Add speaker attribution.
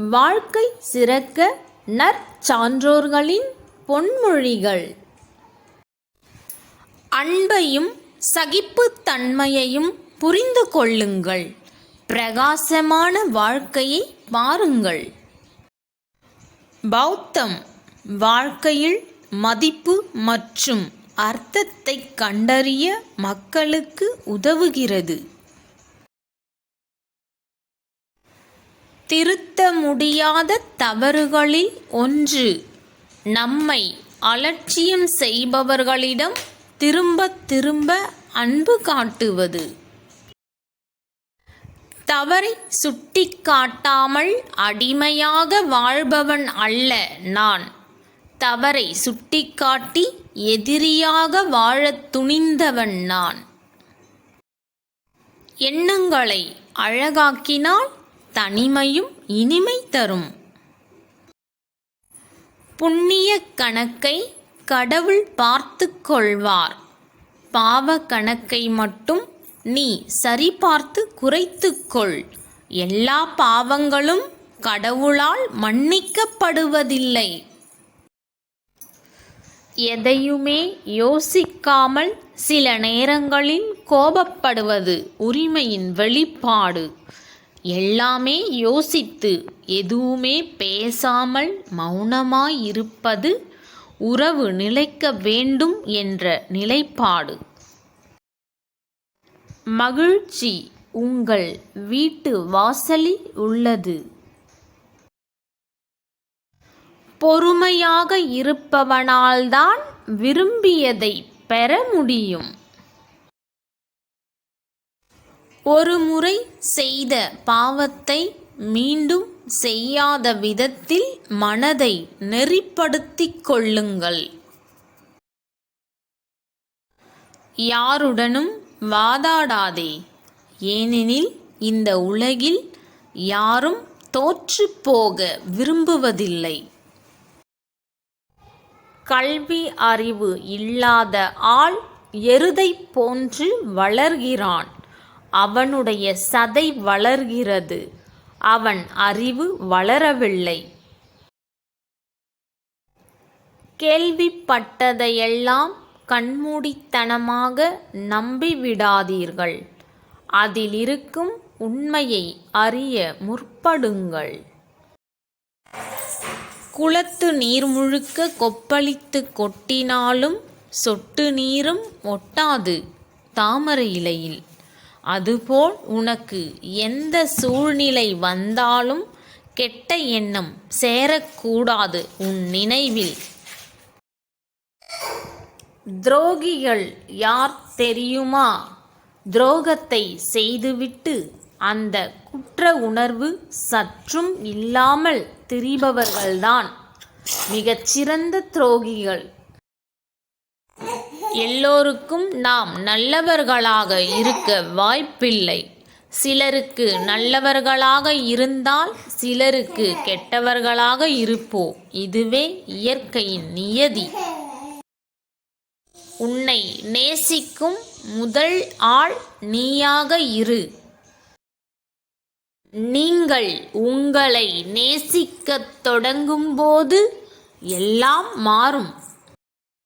Speaker 1: வாழ்க்கை சிறக்க நற்சான்றோர்களின் பொன்மொழிகள். அன்பையும் சகிப்புத்தன்மையையும் புரிந்து கொள்ளுங்கள். பிரகாசமான வாழ்க்கையை பாருங்கள். பௌத்தம் வாழ்க்கையில் மதிப்பு மற்றும் அர்த்தத்தை கண்டறிய மக்களுக்கு உதவுகிறது. திருத்த முடியாத தவறுகளில் ஒன்று நம்மை அலட்சியம் செய்பவர்களிடம் திரும்ப திரும்ப அன்பு காட்டுவது. தவறை சுட்டிக்காட்டாமல் அடிமையாக வாழ்பவன் அல்ல நான். தவறை சுட்டிக்காட்டி எதிரியாக வாழத் துணிந்தவன் நான். எண்ணங்களை அழகாக்கினால் தனிமையும் இனிமை தரும். புண்ணிய கணக்கை கடவுள் பார்த்து கொள்வார். பாவ கணக்கை மட்டும் நீ சரிபார்த்து குறைத்துக்கொள். எல்லா பாவங்களும் கடவுளால் மன்னிக்கப்படுவதில்லை. எதையுமே யோசிக்காமல் சில நேரங்களில் கோபப்படுவது உரிமையின் வெளிப்பாடு. எல்லாமே யோசித்து எதுவுமே பேசாமல் மௌனமாயிருப்பது உறவு நிலைக்க வேண்டும் என்ற நிலைப்பாடு. மகிழ்ச்சி உங்கள் வீட்டு வாசலில் உள்ளது. பொறுமையாக இருப்பவனால்தான் விரும்பியதை பெற முடியும். ஒரு முறை செய்த பாவத்தை மீண்டும் செய்யாத விதத்தில் மனதை நெறிப்படுத்திக் கொள்ளுங்கள். யாருடனும் வாதாடாதே, ஏனெனில் இந்த உலகில் யாரும் தோற்று போக விரும்புவதில்லை. கல்வி அறிவு இல்லாத ஆள் எருதை போன்று வளர்கிறான். அவனுடைய சதை வளர்கிறது, அவன் அறிவு வளரவில்லை. கேள்விப்பட்டதையெல்லாம் கண்மூடித்தனமாக நம்பிவிடாதீர்கள். அதில் இருக்கும் உண்மையை அறிய முற்படுங்கள். குளத்து நீர் முழுக்க கொப்பளித்து கொட்டினாலும் சொட்டு நீரும் ஒட்டாது தாமரை இலையில். அதுபோல் உனக்கு எந்த சூழ்நிலை வந்தாலும் கெட்ட எண்ணம் சேரக்கூடாது உன் நினைவில். துரோகிகள் யார் தெரியுமா? துரோகத்தை செய்துவிட்டு அந்த குற்ற உணர்வு சற்றும் இல்லாமல் திரிபவர்கள்தான் மிகச்சிறந்த துரோகிகள். எல்லோருக்கும் நாம் நல்லவர்களாக இருக்க வாய்ப்பில்லை. சிலருக்கு நல்லவர்களாக இருந்தால் சிலருக்கு கெட்டவர்களாக இருப்போம். இதுவே இயற்கையின் நியதி. உன்னை நேசிக்கும் முதல் ஆள் நீயாக இரு. நீங்கள் உங்களை நேசிக்கத் தொடங்கும்போது எல்லாம் மாறும்.